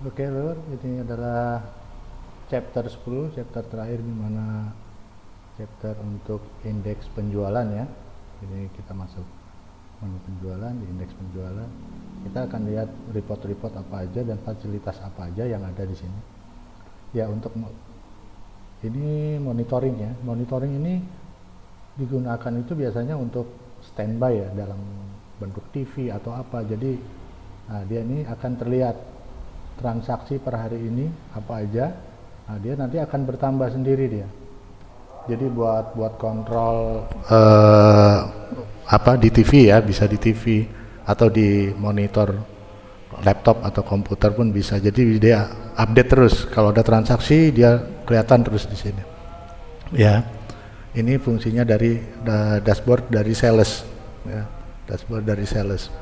Oke Lur, ini adalah chapter 10, chapter terakhir di mana chapter untuk indeks penjualan ya. Jadi kita masuk menu penjualan, di indeks penjualan. Kita akan lihat report-report apa aja dan fasilitas apa aja yang ada di sini. Ya, untuk ini monitoring ya. Monitoring ini digunakan itu biasanya untuk standby ya, dalam bentuk TV atau apa. Jadi dia ini akan terlihat transaksi per hari ini apa aja. Dia nanti akan bertambah sendiri dia. Jadi buat kontrol apa di TV ya, bisa di TV atau di monitor laptop atau komputer pun bisa. Jadi dia update terus, kalau ada transaksi dia kelihatan terus di sini. Ya, ini fungsinya dari dashboard dari sales. Ya, dashboard dari sales.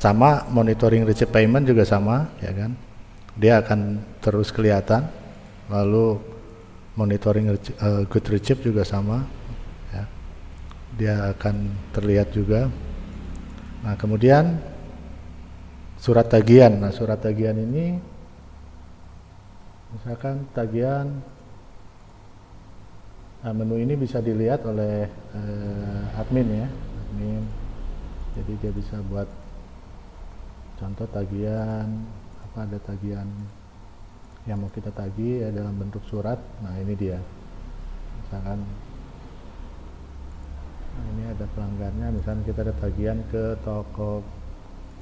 Sama monitoring receipt payment juga sama, ya kan? Dia akan terus kelihatan. Lalu monitoring good receipt juga sama, ya. Dia akan terlihat juga. Nah, kemudian surat tagihan. Nah, surat tagihan ini misalkan tagihan, menu ini bisa dilihat oleh admin ya, admin. Jadi dia bisa buat contoh tagihan, apa ada tagihan yang mau kita tagih ya dalam bentuk surat. Nah, ini dia. Misalkan ini ada pelanggannya, misalnya kita ada tagihan ke toko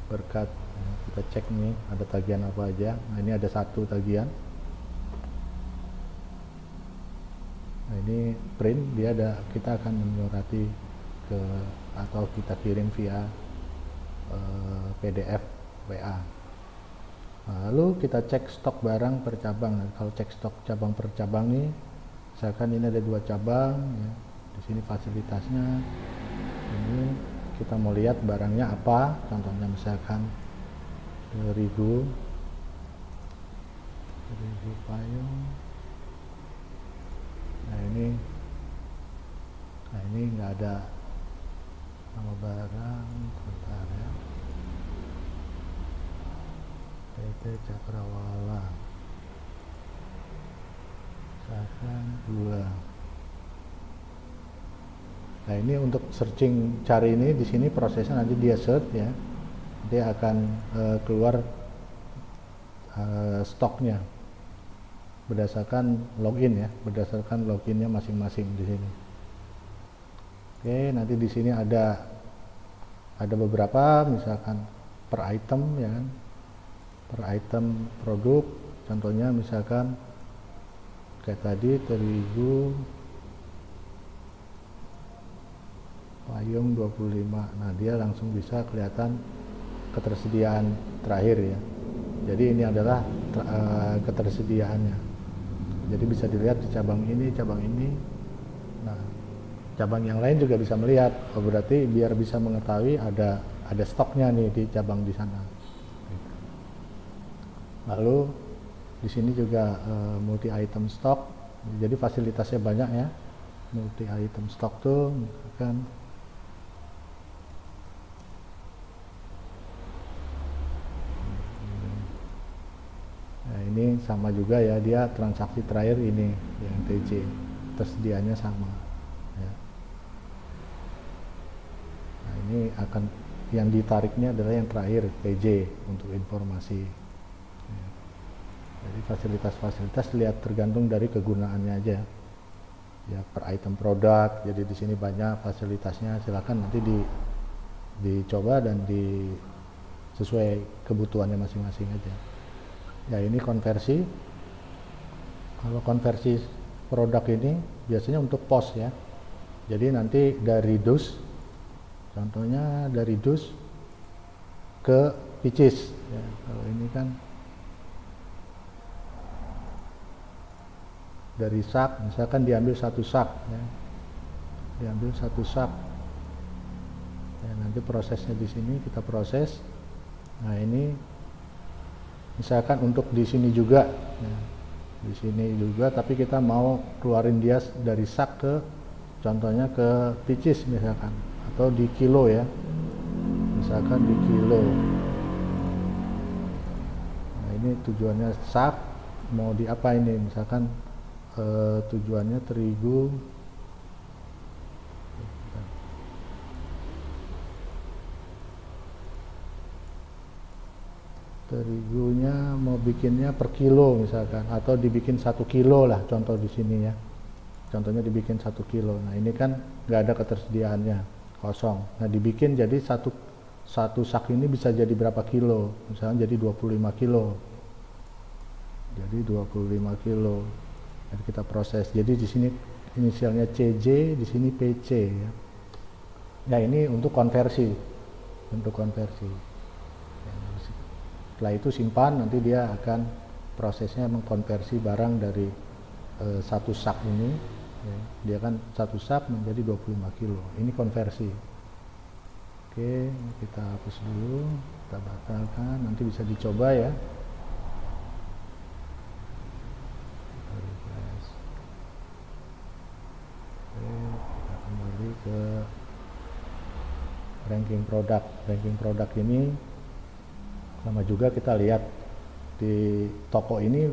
berkat. Nah, kita cek nih ada tagihan apa aja. Nah, ini ada satu tagihan. Nah, ini print, dia ada, kita akan menyurati ke atau kita kirim via PDF WA. Lalu kita cek stok barang per cabang. Nah, kalau cek stok cabang per cabang nih, misalkan ini ada 2 cabang ya. Di sini fasilitasnya. Ini kita mau lihat barangnya apa. Contohnya misalkan 1000 payung. Nah, ini nggak ada nama barang, sebentar ya. PT Cakrawala, misalkan 2. Nah, ini untuk searching, cari ini di sini prosesnya nanti dia search ya, dia akan keluar stoknya berdasarkan login ya, berdasarkan loginnya masing-masing di sini. Oke, nanti di sini ada beberapa, misalkan per item ya kan, per item produk. Contohnya misalkan kayak tadi 1000 payung 25. Nah, dia langsung bisa kelihatan ketersediaan terakhir ya. Jadi ini adalah ketersediaannya. Jadi bisa dilihat di cabang ini, cabang ini. Nah, cabang yang lain juga bisa melihat. Oh, berarti biar bisa mengetahui ada stoknya nih di cabang di sana. Lalu di sini juga multi item stock. Jadi fasilitasnya banyak ya. Multi item stock tuh misalkan ini sama juga ya, dia transaksi terakhir ini yang TJ, tersediaannya sama ya. Nah, ini akan yang ditariknya adalah yang terakhir TJ untuk informasi ya. Jadi fasilitas-fasilitas lihat tergantung dari kegunaannya aja ya, per item produk. Jadi di sini banyak fasilitasnya, silakan nanti dicoba dan sesuai kebutuhannya masing-masing aja. Ya, ini konversi. Kalau konversi produk ini biasanya untuk pos ya. Jadi nanti dari dus, contohnya dari dus ke pieces ya. Kalau ini kan dari sak, misalkan diambil 1 sak ya. Diambil 1 sak. Ya, nanti prosesnya di sini kita proses. Nah, ini misalkan untuk di sini juga ya, di sini juga, tapi kita mau keluarin dia dari sak ke, contohnya ke pieces misalkan, atau di kilo ya, misalkan di kilo. Nah, ini tujuannya sak, mau di apa ini, misalkan tujuannya terigu, terigunya mau bikinnya per kilo misalkan, atau dibikin 1 kilo lah contoh di sini ya, contohnya dibikin 1 kilo. Nah ini kan nggak ada ketersediaannya, kosong. Nah dibikin jadi satu sak ini bisa jadi berapa kilo, misalnya jadi 25 kilo, jadi 25 kilo. Jadi kita proses, jadi di sini inisialnya CJ, di sini PC ya. Ya ini untuk konversi, setelah itu simpan, nanti dia akan prosesnya mengkonversi barang dari satu sak ini ya, dia kan satu sak menjadi 25 kilo, ini konversi. Oke, kita hapus dulu, kita batalkan, nanti bisa dicoba ya. Oke, kita kembali ke ranking produk ini. Sama juga kita lihat di toko ini,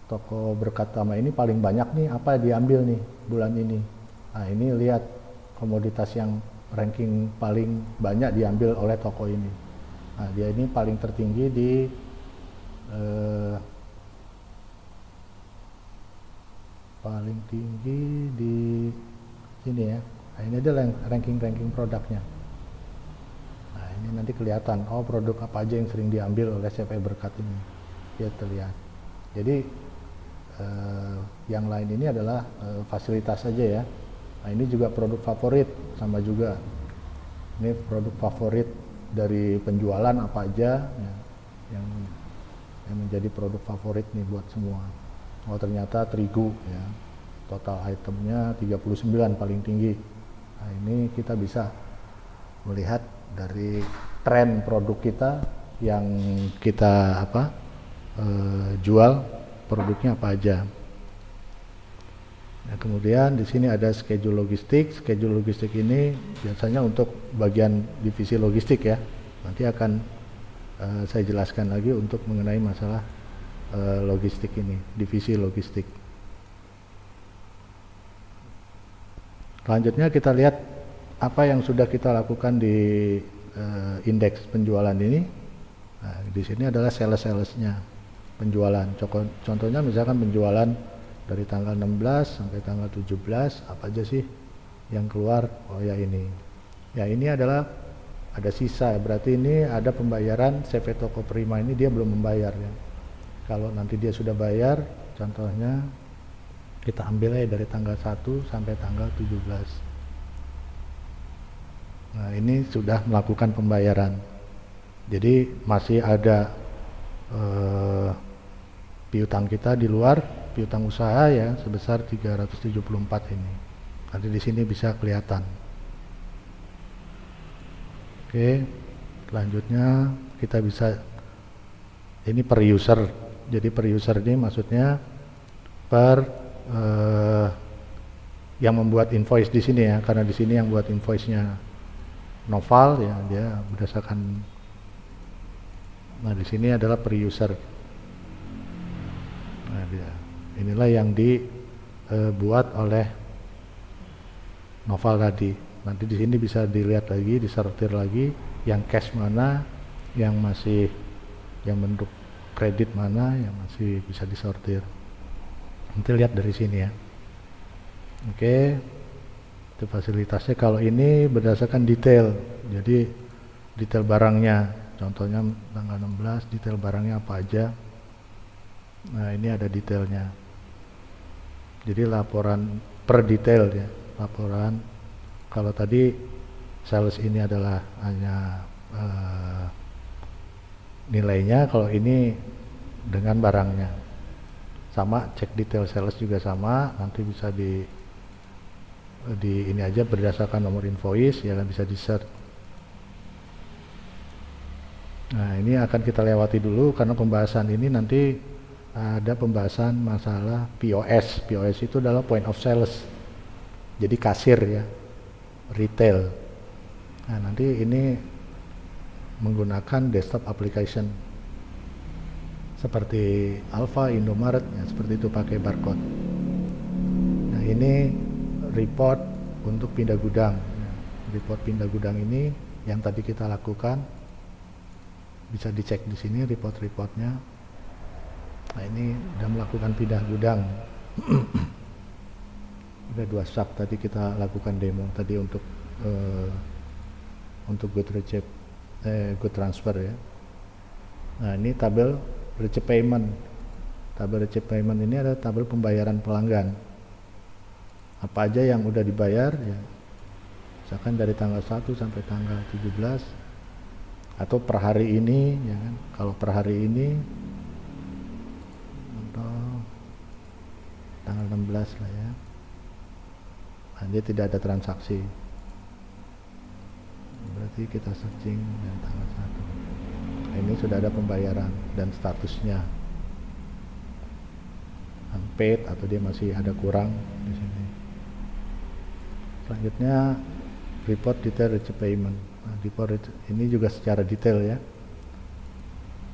toko Berkat Tama ini paling banyak nih apa diambil nih bulan ini. Nah ini lihat komoditas yang ranking paling banyak diambil oleh toko ini. Nah dia ini paling tertinggi di sini ya. Nah ini ada ranking produknya. Ini nanti kelihatan, oh produk apa aja yang sering diambil oleh CV Berkat ini, ya terlihat. Jadi yang lain ini adalah fasilitas saja ya. Nah ini juga produk favorit, sama juga. Ini produk favorit dari penjualan apa aja ya, yang menjadi produk favorit nih buat semua. Oh ternyata terigu ya, total itemnya 39 paling tinggi. Nah ini kita bisa melihat dari tren produk kita yang kita jual, produknya apa aja. Nah, kemudian di sini ada schedule logistik. Schedule logistik ini biasanya untuk bagian divisi logistik ya. Nanti akan saya jelaskan lagi untuk mengenai masalah logistik ini, divisi logistik. Selanjutnya kita lihat apa yang sudah kita lakukan di indeks penjualan ini. Nah, di sini adalah sales-salesnya penjualan. Contohnya misalkan penjualan dari tanggal 16 sampai tanggal 17 apa aja sih yang keluar? Oh ya ini. Ya ini adalah ada sisa, berarti ini ada pembayaran CV Toko Prima ini dia belum membayar ya. Kalau nanti dia sudah bayar, contohnya kita ambil aja dari tanggal 1 sampai tanggal 17. Nah ini sudah melakukan pembayaran, jadi masih ada piutang kita di luar, piutang usaha ya sebesar 374 ini. Nanti di sini bisa kelihatan. Oke, selanjutnya kita bisa ini per user. Jadi per user ini maksudnya per yang membuat invoice di sini ya, karena di sini yang buat invoice-nya Noval ya, dia berdasarkan. Nah di sini adalah per user. Nah dia inilah yang dibuat oleh Noval tadi. Nanti di sini bisa dilihat lagi, disortir lagi yang cash mana, yang masih yang bentuk kredit mana, yang masih bisa disortir. Nanti lihat dari sini ya. Oke. Itu fasilitasnya. Kalau ini berdasarkan detail, jadi detail barangnya, contohnya tanggal 16 detail barangnya apa aja. Nah ini ada detailnya, jadi laporan per detail ya, laporan. Kalau tadi sales ini adalah hanya nilainya, kalau ini dengan barangnya. Sama cek detail sales juga sama, nanti bisa di ini aja berdasarkan nomor invoice ya kan, bisa di search. Nah ini akan kita lewati dulu karena pembahasan ini nanti ada pembahasan masalah POS. POS itu adalah point of sales, jadi kasir ya, retail. Nah nanti ini menggunakan desktop application. seperti Alfa, Indomaret, ya seperti itu pakai barcode. Nah ini report untuk pindah gudang. Report pindah gudang ini yang tadi kita lakukan bisa dicek di sini report-reportnya. Nah ini sudah melakukan pindah gudang. Ada 2 sub tadi kita lakukan demo tadi untuk good receipt, good transfer ya. Nah ini tabel receipt payment. Tabel receipt payment ini ada tabel pembayaran pelanggan. Apa aja yang udah dibayar ya. Misalkan dari tanggal 1 sampai tanggal 17 atau per hari ini ya kan. Kalau per hari ini atau tanggal 16 lah ya. Nah, dia tidak ada transaksi. Berarti kita searching dan tanggal 1. Nah, ini sudah ada pembayaran dan statusnya. Unpaid atau dia masih ada kurang di sini. Selanjutnya report detail receipt payment. Nah, report ini juga secara detail ya.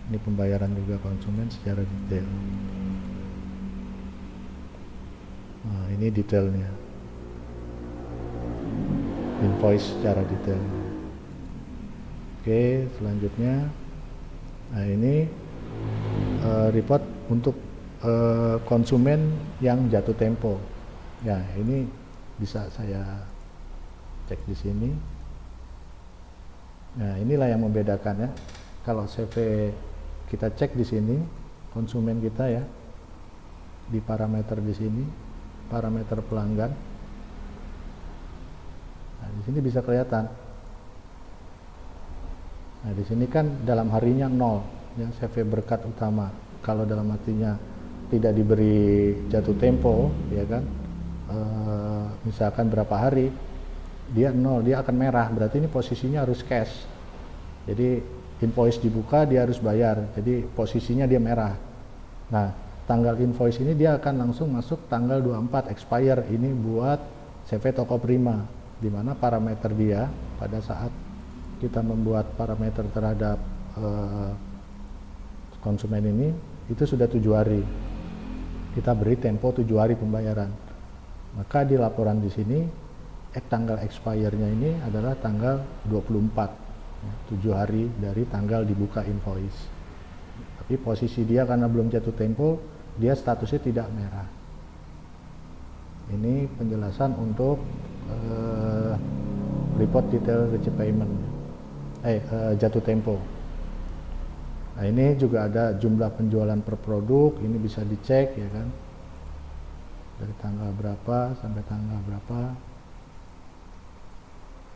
Ini pembayaran juga konsumen secara detail. Nah, ini detailnya. Invoice secara detail. Oke, selanjutnya, nah ini report untuk konsumen yang jatuh tempo. Ya, ini bisa saya cek di sini. Nah, inilah yang membedakan ya. Kalau CV kita cek di sini, konsumen kita ya, di parameter di sini, parameter pelanggan. Nah, di sini bisa kelihatan. Nah, di sini kan dalam harinya 0, ya, CV berkat utama. Kalau dalam artinya tidak diberi jatuh tempo, ya kan, misalkan berapa hari, dia 0, dia akan merah. Berarti ini posisinya harus cash. Jadi invoice dibuka, dia harus bayar. Jadi posisinya dia merah. Nah, tanggal invoice ini dia akan langsung masuk tanggal 24 expire. Ini buat CV Toko Prima, di mana parameter dia pada saat kita membuat parameter terhadap konsumen ini itu sudah 7 hari. Kita beri tempo 7 hari pembayaran. Maka di laporan di sini tanggal expire-nya ini adalah tanggal 24, 7 hari dari tanggal dibuka invoice. Tapi posisi dia karena belum jatuh tempo, dia statusnya tidak merah. Ini penjelasan untuk report detail receipt payment, jatuh tempo. Nah, ini juga ada jumlah penjualan per produk, ini bisa dicek ya kan, dari tanggal berapa sampai tanggal berapa.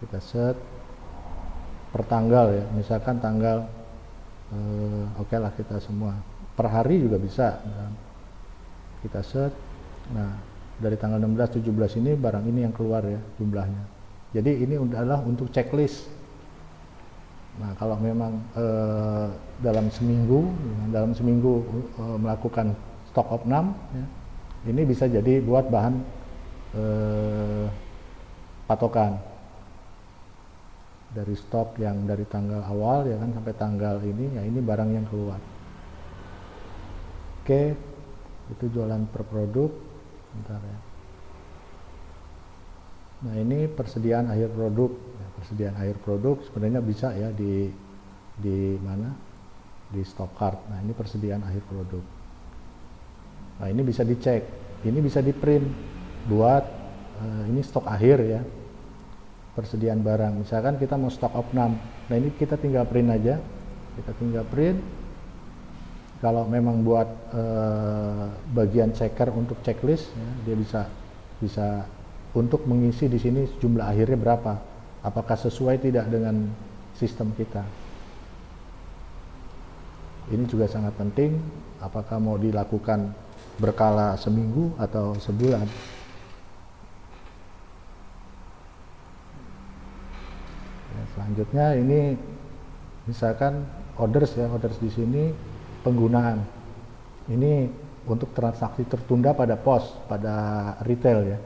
Kita set per tanggal ya, misalkan tanggal oke lah kita semua, per hari juga bisa kan? Kita set. Nah, dari tanggal 16 17 ini barang ini yang keluar ya jumlahnya. Jadi ini adalah untuk checklist. Nah, kalau memang dalam seminggu melakukan stock of 6 ya, ini bisa jadi buat bahan patokan dari stok yang dari tanggal awal ya kan sampai tanggal ini, ya ini barang yang keluar. Oke, itu jualan per produk. Bentar ya. Nah, ini persediaan akhir produk. Ya, persediaan akhir produk sebenarnya bisa ya di mana? Di stock card. Nah, ini persediaan akhir produk. Nah, ini bisa dicek. Ini bisa di print buat ini stok akhir ya. Persediaan barang. Misalkan kita mau stock of 6. Nah, ini kita tinggal print aja. Kita tinggal print. Kalau memang buat bagian checker untuk checklist ya, dia bisa untuk mengisi di sini jumlah akhirnya berapa. Apakah sesuai tidak dengan sistem kita. Ini juga sangat penting, apakah mau dilakukan berkala seminggu atau sebulan. Ya, selanjutnya ini misalkan orders ya, orders di sini penggunaan. Ini untuk transaksi tertunda pada pos, pada retail ya.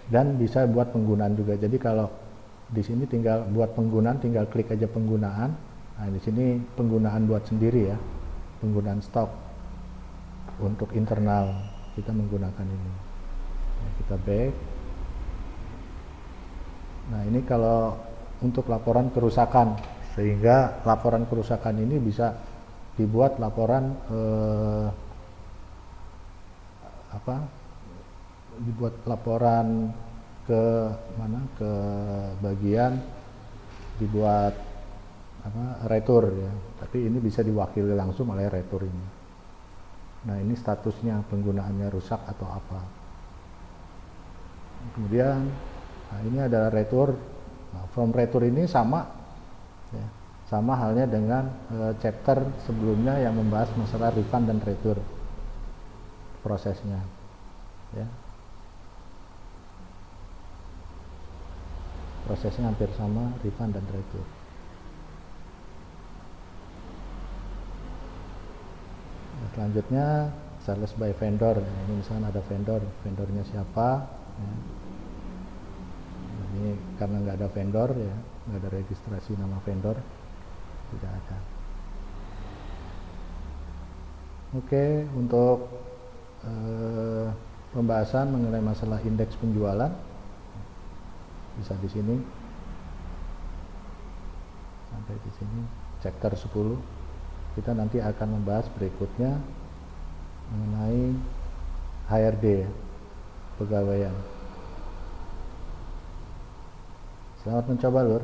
Dan bisa buat penggunaan juga. Jadi kalau di sini tinggal buat penggunaan, tinggal klik aja penggunaan. Nah, di sini penggunaan buat sendiri ya. Penggunaan stok. untuk internal kita menggunakan ini. Nah, kita back. Nah, ini kalau untuk laporan kerusakan, sehingga laporan kerusakan ini bisa dibuat laporan dibuat laporan ke mana, ke bagian dibuat retur ya, tapi ini bisa diwakili langsung oleh retur ini. Nah, ini statusnya penggunaannya rusak atau apa. Kemudian ini adalah retur. Nah, from retur ini sama ya, sama halnya dengan chapter sebelumnya yang membahas masalah refund dan retur prosesnya ya. Prosesnya hampir sama, refund dan retur. Nah, selanjutnya sales by vendor. Nah, ini misalnya ada vendornya siapa ya. Nah, ini karena nggak ada vendor ya, nggak ada registrasi nama vendor, tidak ada. Oke, untuk pembahasan mengenai masalah indeks penjualan bisa di sini sampai di sini chapter 10. Kita nanti akan membahas berikutnya mengenai HRD, pegawaian. Selamat mencoba, Lur.